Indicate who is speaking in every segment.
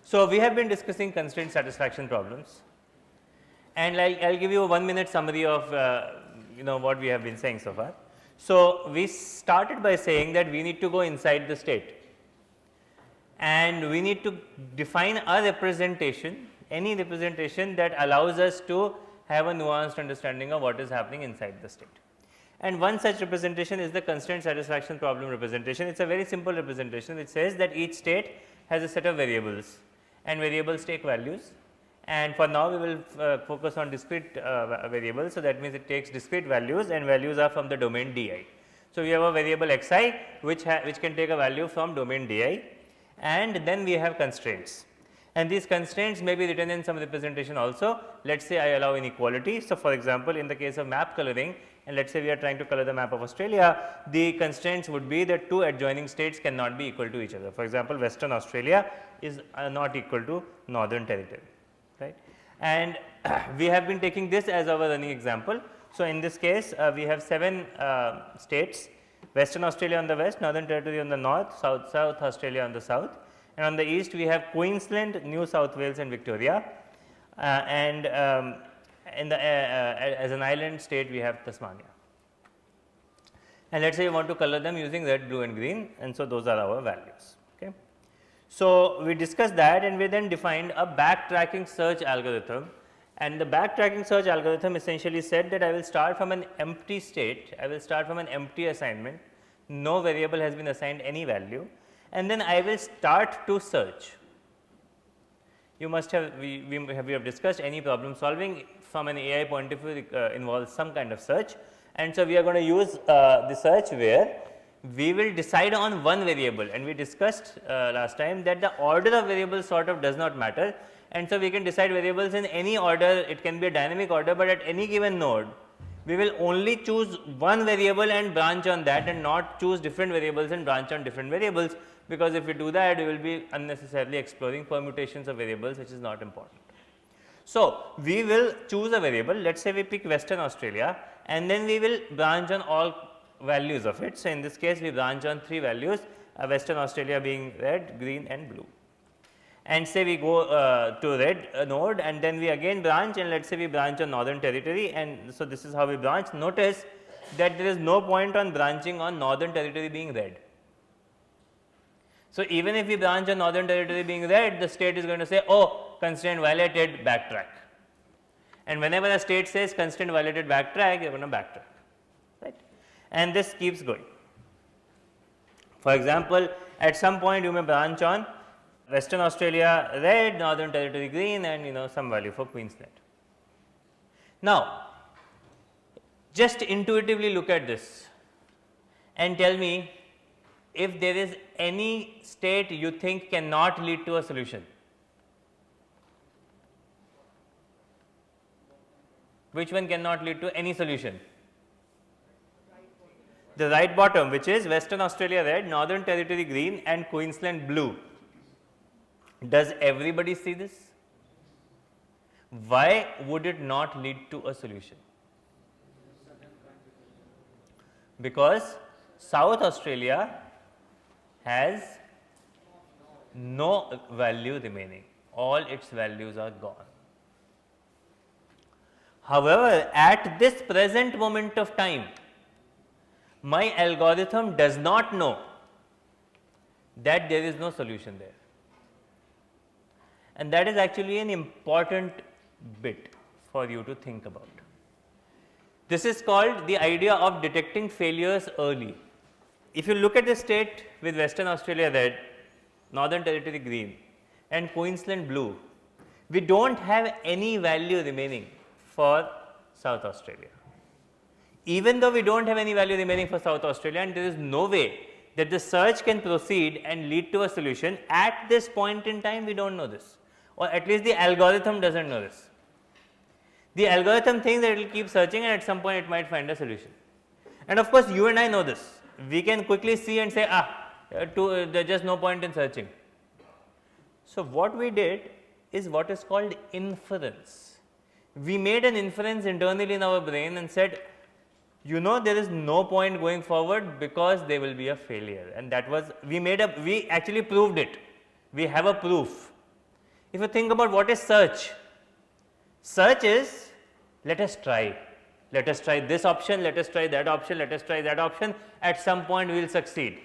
Speaker 1: So, we have been discussing constraint satisfaction problems, and I'll give you a 1 minute summary of what we have been saying so far. So, we started by saying that we need to go inside the state and we need to define a representation, any representation that allows us to have a nuanced understanding of what is happening inside the state. And one such representation is the constraint satisfaction problem representation. It is a very simple representation which says that each state has a set of variables and variables take values, and for now we will focus on discrete variables. So, that means it takes discrete values and values are from the domain di. So, we have a variable xi which can take a value from domain di, and then we have constraints, and these constraints may be written in some representation also. Let us say I allow inequality. So, for example, in the case of map coloring, and let us say we are trying to color the map of Australia, the constraints would be that two adjoining states cannot be equal to each other. For example, Western Australia is not equal to Northern Territory, right, and we have been taking this as our running example. So, in this case we have 7 states, Western Australia on the west, Northern Territory on the north, South Australia on the south, and on the east we have Queensland, New South Wales and Victoria, and as an island state we have Tasmania. And let us say you want to color them using red, blue and green, and so those are our values. Okay. So, we discussed that, and we then defined a backtracking search algorithm, and the backtracking search algorithm essentially said that I will start from an empty state, I will start from an empty assignment, no variable has been assigned any value, and then I will start to search. You must have we have discussed any problem solving from an AI point of view involves some kind of search, and so we are going to use the search where we will decide on one variable, and we discussed last time that the order of variables sort of does not matter, and so we can decide variables in any order. It can be a dynamic order, but at any given node we will only choose one variable and branch on that, and not choose different variables and branch on different variables, because if we do that we will be unnecessarily exploring permutations of variables, which is not important. So, we will choose a variable, let us say we pick Western Australia, and then we will branch on all values of it. So, in this case we branch on 3 values, Western Australia being red, green and blue, and say we go to red node, and then we again branch, and let us say we branch on Northern Territory, and so this is how we branch. Notice that there is no point on branching on Northern Territory being red. So, even if we branch on Northern Territory being red, the state is going to say, oh, constraint violated, backtrack, and whenever a state says constraint violated, backtrack, you are going to backtrack, right, and this keeps going. For example, at some point you may branch on Western Australia red, Northern Territory green, and some value for Queensland. Now, just intuitively look at this and tell me if there is any state you think cannot lead to a solution. Which one cannot lead to any solution? The right bottom, which is Western Australia red, Northern Territory green and Queensland blue. Does everybody see this? Why would it not lead to a solution? Because South Australia has no value remaining, all its values are gone. However, at this present moment of time, my algorithm does not know that there is no solution there, and that is actually an important bit for you to think about. This is called the idea of detecting failures early. If you look at the state with Western Australia red, Northern Territory green and Queensland blue, we do not have any value remaining for South Australia. Even though we do not have any value remaining for South Australia, and there is no way that the search can proceed and lead to a solution, at this point in time we do not know this, or at least the algorithm does not know this. The algorithm thinks that it will keep searching and at some point it might find a solution. And of course, you and I know this. We can quickly see and say, there is just no point in searching. So, what we did is what is called inference. We made an inference internally in our brain and said, there is no point going forward because there will be a failure, and that was we actually proved it. We have a proof If you think about what is search, search is let us try this option, let us try that option, let us try that option, at some point we will succeed.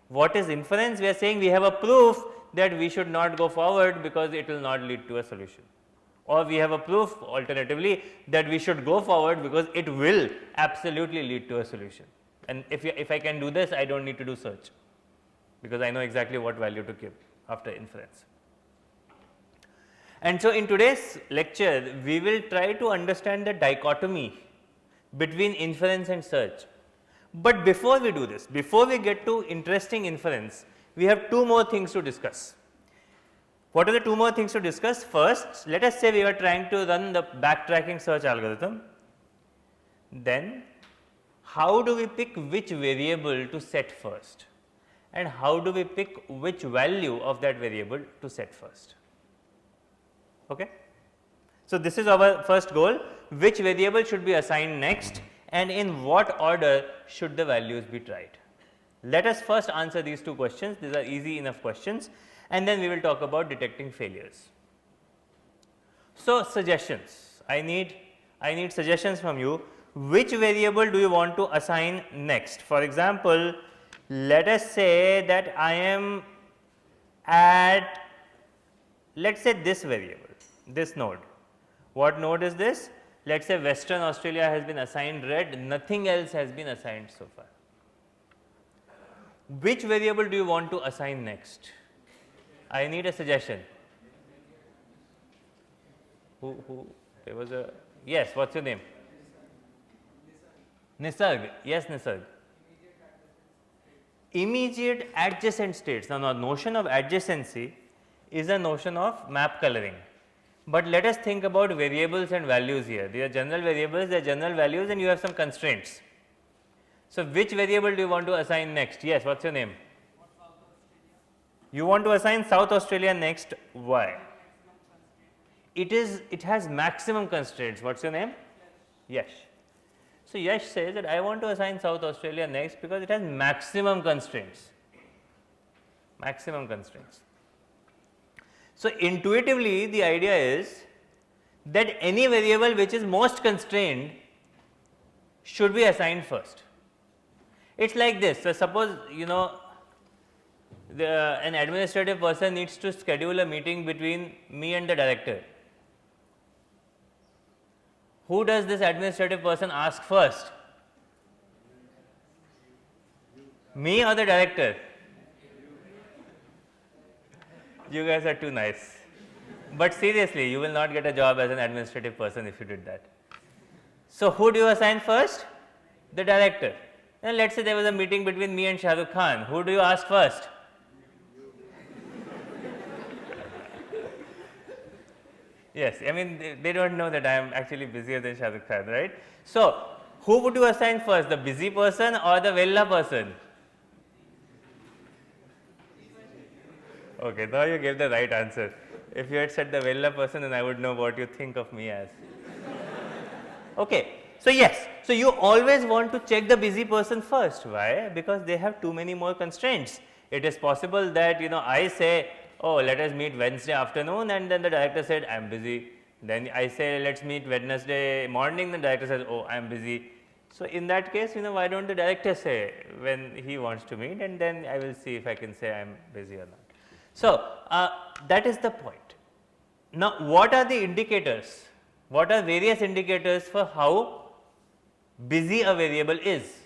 Speaker 1: What is inference? We are saying we have a proof that we should not go forward because it will not lead to a solution, or we have a proof alternatively that we should go forward because it will absolutely lead to a solution. And if I can do this, I do not need to do search, because I know exactly what value to give after inference. And so, in today's lecture, we will try to understand the dichotomy between inference and search. But before we do this, before we get to interesting inference, we have two more things to discuss. What are the two more things to discuss? First, let us say we are trying to run the backtracking search algorithm. Then, how do we pick which variable to set first, and how do we pick which value of that variable to set first? Okay. So, this is our first goal, which variable should be assigned next and in what order should the values be tried. Let us first answer these two questions, these are easy enough questions, and then we will talk about detecting failures. So, suggestions, I need suggestions from you. Which variable do you want to assign next? For example, let us say that I am at, let us say this variable, this node. What node is this? Let us say Western Australia has been assigned red, nothing else has been assigned so far. Which variable do you want to assign next? I need a suggestion. Who? There was a, yes, what's your name? Nisarg. Yes, Nisarg. Immediate adjacent states. Now, the notion of adjacency is a notion of map coloring. But let us think about variables and values here. They are general variables, they are general values, and you have some constraints. So, which variable do you want to assign next? Yes, what's your name? You want to assign South Australia next. Why? It has maximum constraints. What's your name? Yash. So, Yash says that I want to assign South Australia next because it has maximum constraints. Maximum constraints. So, intuitively the idea is that any variable which is most constrained should be assigned first. It is like this. So, suppose an administrative person needs to schedule a meeting between me and the director. Who does this administrative person ask first? Me or the director? You guys are too nice. But seriously, you will not get a job as an administrative person if you did that. So, who do you assign first? The director. And let us say there was a meeting between me and Shah Rukh Khan. Who do you ask first? Yes, I mean they do not know that I am actually busier than Shah Rukh Khan, right. So, who would you assign first, the busy person or the Vella person? Okay, now you gave the right answer. If you had said the Vella person, then I would know what you think of me as. Okay, so yes, so you always want to check the busy person first. Why? Because they have too many more constraints. It is possible that I say, oh, let us meet Wednesday afternoon, and then the director said I am busy. Then I say let us meet Wednesday morning, the director says, oh, I am busy. So, in that case, why do not the director say when he wants to meet, and then I will see if I can say I am busy or not. So, that is the point. Now, what are the indicators? What are various indicators for how busy a variable is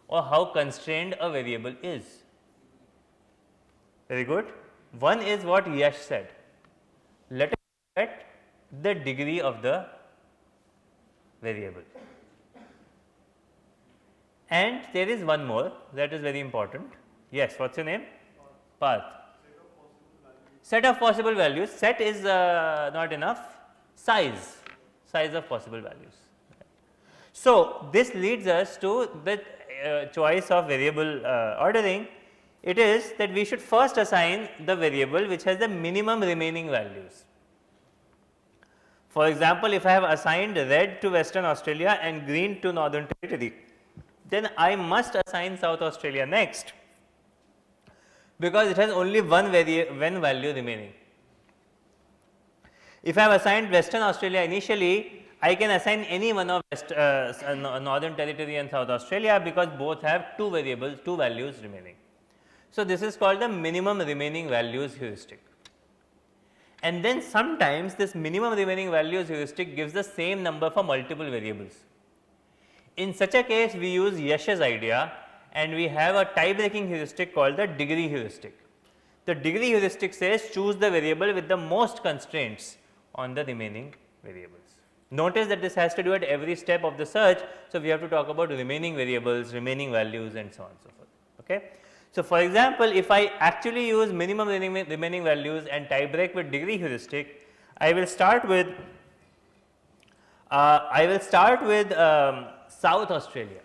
Speaker 1: or how constrained a variable is? Very good. One is what Yash said. Let us look at the degree of the variable. And there is one more that is very important. Yes, what's your name? Path. Set of possible values. Set is not enough. Size of possible values. So, this leads us to the choice of variable ordering. It is that we should first assign the variable which has the minimum remaining values. For example, if I have assigned red to Western Australia and green to Northern Territory, then I must assign South Australia next, because it has only one value remaining. If I have assigned Western Australia initially, I can assign any one of Northern Territory and South Australia, because both have two variables, two values remaining. So, this is called the minimum remaining values heuristic. And then sometimes this minimum remaining values heuristic gives the same number for multiple variables. In such a case, we use Yash's idea, and we have a tie breaking heuristic called the degree heuristic. The degree heuristic says choose the variable with the most constraints on the remaining variables. Notice that this has to do at every step of the search. So, we have to talk about remaining variables, remaining values, and so on and so forth. Okay. So, for example, if I actually use minimum remaining values and tie break with degree heuristic, I will start with South Australia.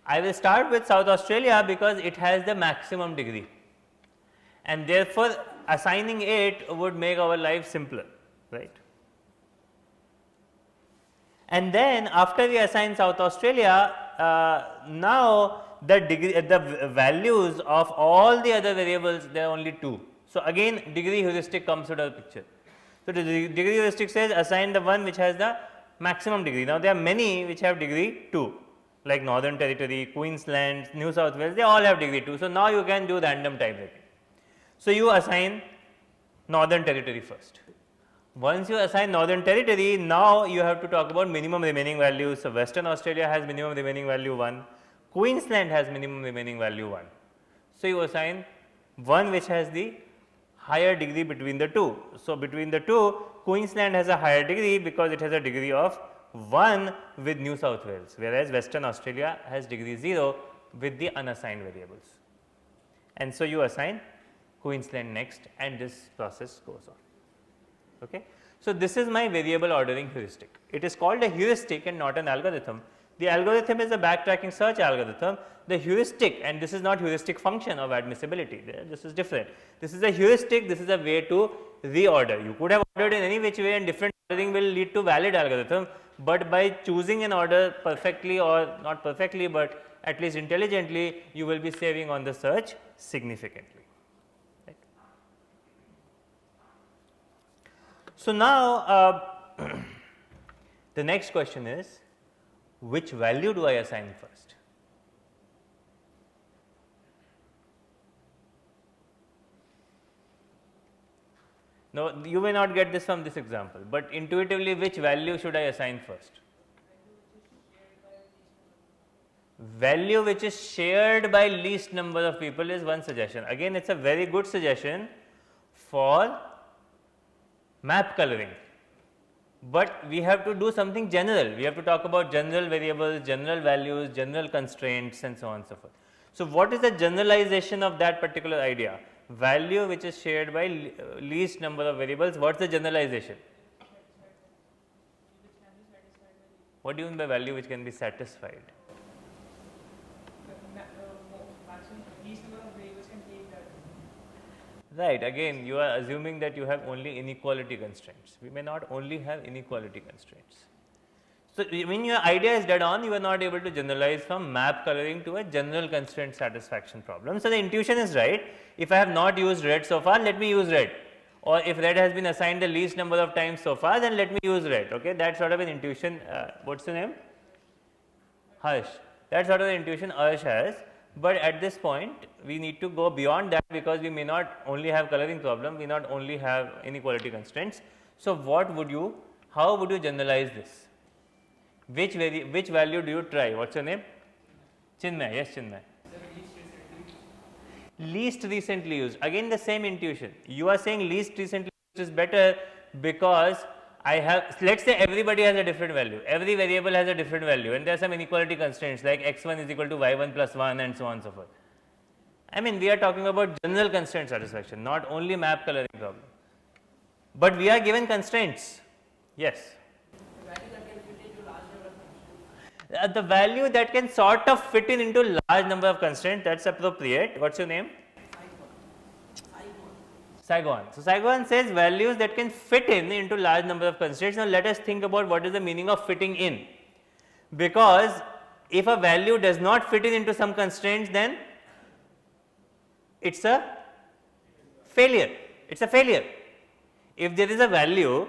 Speaker 1: I will start with South Australia because it has the maximum degree, and therefore, assigning it would make our life simpler, right. And then after we assign South Australia, now the values of all the other variables, there are only 2. So, again degree heuristic comes out of the picture. So, the degree heuristic says assign the one which has the maximum degree. Now, there are many which have degree 2, like Northern Territory, Queensland, New South Wales, they all have degree 2. So, now you can do random tie breaking. So, you assign Northern Territory first. Once you assign Northern Territory, now you have to talk about minimum remaining values. So, Western Australia has minimum remaining value 1, Queensland has minimum remaining value 1. So, you assign one which has the higher degree between the 2. So, between the 2, Queensland has a higher degree because it has a degree of 1 with New South Wales, whereas Western Australia has degree 0 with the unassigned variables. And so, you assign Queensland next, and this process goes on. Okay. So, this is my variable ordering heuristic. It is called a heuristic and not an algorithm. The algorithm is a backtracking search algorithm. The heuristic, and this is not heuristic function of admissibility, this is different. This is a heuristic, this is a way to reorder. You could have ordered in any which way, and different ordering will lead to valid algorithm, but by choosing an order perfectly, or not perfectly, but at least intelligently, you will be saving on the search significantly. So, now the next question is, which value do I assign first? Now, you may not get this from this example, but intuitively which value should I assign first? Value which is shared by least number of people is one suggestion. Again, it is a very good suggestion for map coloring, but we have to do something general. We have to talk about general variables, general values, general constraints, and so on and so forth. So, what is the generalization of that particular idea? Value which is shared by least number of variables, what is the generalization? What do you mean by value which can be satisfied? Right, again you are assuming that you have only inequality constraints. We may not only have inequality constraints. So, when your idea is dead on, you are not able to generalize from map coloring to a general constraint satisfaction problem. So, the intuition is right. If I have not used red so far, let me use red, or if red has been assigned the least number of times so far, then let me use red. Okay, that sort of an intuition. What's the name? Harsh. That sort of an intuition Harsh has. But at this point, we need to go beyond that, because we may not only have coloring problem, we not only have inequality constraints. So, how would you generalize this? Which value do you try? What's your name? Chinmay. Yes, Chinmay. Least recently used. Again the same intuition. You are saying least recently used is better because I have, let us say everybody has a different value, every variable has a different value, and there are some inequality constraints like x1 is equal to y1 plus 1 and so on and so forth. I mean, we are talking about general constraint satisfaction, not only map coloring problem, but we are given constraints. Yes. The value that can sort of fit in into large number of constraints, that is appropriate. What is your name? Saigon. So, Saigon says values that can fit into large number of constraints. Now, let us think about what is the meaning of fitting in, because if a value does not fit into some constraints, then it is a failure. It is a failure. if there is a value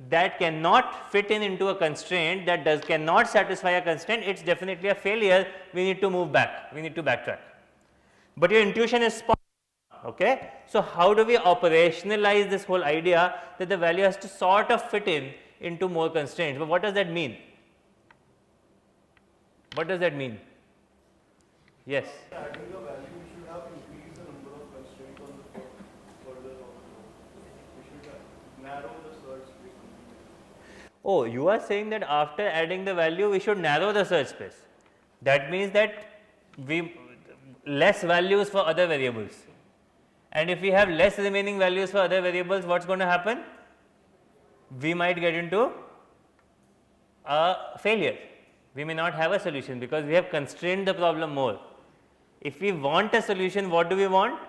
Speaker 1: that cannot fit in into a constraint, that cannot satisfy a constraint, it is definitely a failure, we need to move back, we need to backtrack. But your intuition is spot on, okay. So, how do we operationalize this whole idea that the value has to sort of fit in into more constraints? But what does that mean? What does that mean? Yes.
Speaker 2: Adding a value, we should have increased the number of constraints on the further on the node. We should narrow the search space.
Speaker 1: Oh, you are saying that after adding the value, we should narrow the search space. That means that we less values for other variables. And if we have less remaining values for other variables, what's going to happen? We might get into a failure. We may not have a solution because we have constrained the problem more. If we want a solution, what do we want?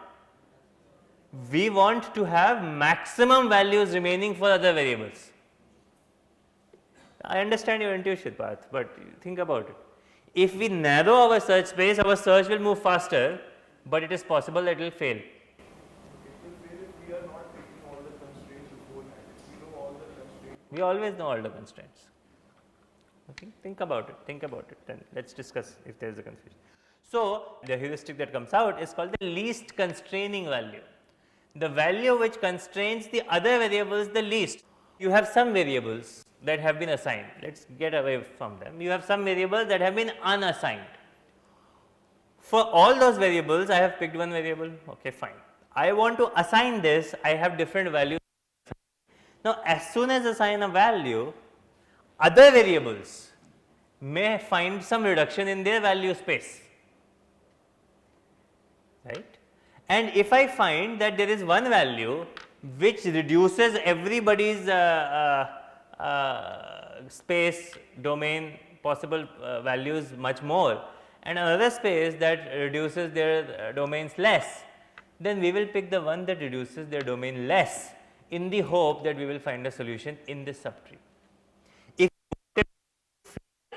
Speaker 1: We want to have maximum values remaining for other variables. I understand your intuition, Parth, but think about it. If we narrow our search space, our search will move faster, but it is possible that it will fail.
Speaker 2: We are not taking all the constraints beforehand. We know all the constraints.
Speaker 1: We always know all the constraints. Okay. Think about it, then let us discuss if there is a confusion. So, the heuristic that comes out is called the least constraining value, the value which constrains the other variables the least. You have some variables that have been assigned, let us get away from them. You have some variables that have been unassigned. For all those variables, I have picked one variable, okay, fine. I want to assign this, I have different values. Now, as soon as I assign a value, other variables may find some reduction in their value space, right. And if I find that there is one value which reduces everybody's space, domain, possible values much more, and another space that reduces their domains less, then we will pick the one that reduces their domain less in the hope that we will find a solution in this subtree. If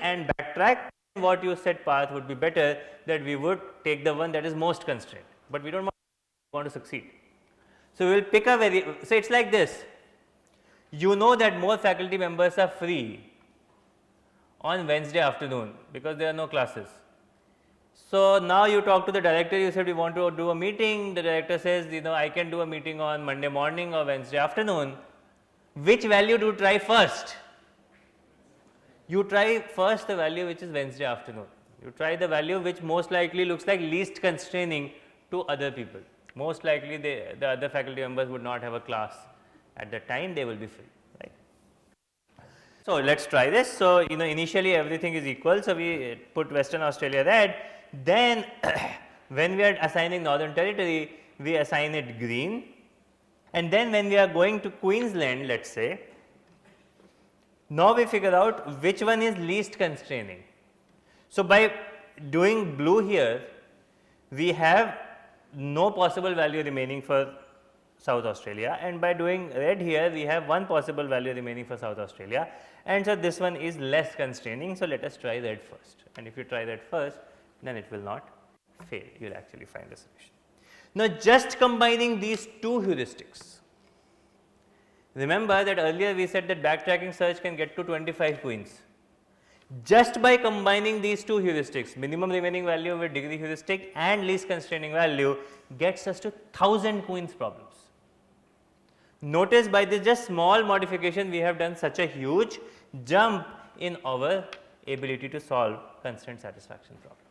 Speaker 1: and backtrack, what you said, Parth, would be better, that we would take the one that is most constrained, but we do not want to succeed. So, we will pick a so it is like this. You know that more faculty members are free on Wednesday afternoon because there are no classes. So, now you talk to the director, you said we want to do a meeting, the director says, you know, I can do a meeting on Monday morning or Wednesday afternoon. Which value do you try first? You try first the value which is Wednesday afternoon. You try the value which most likely looks like least constraining to other people. Most likely the other faculty members would not have a class at that time, they will be free, right. So, let us try this. So, you know, initially everything is equal. So, we put Western Australia red, then when we are assigning Northern Territory, we assign it green, and then when we are going to Queensland, let us say, now we figure out which one is least constraining. So, by doing blue here, we have no possible value remaining for South Australia, and by doing red here, we have one possible value remaining for South Australia, and so this one is less constraining. So, let us try red first, and if you try red first, then it will not fail, you will actually find a solution. Now, just combining these two heuristics, remember that earlier we said that backtracking search can get to 25 queens. Just by combining these two heuristics, minimum remaining value with degree heuristic and least constraining value, gets us to 1000 queens problems. Notice by this just small modification, we have done such a huge jump in our ability to solve constraint satisfaction problem.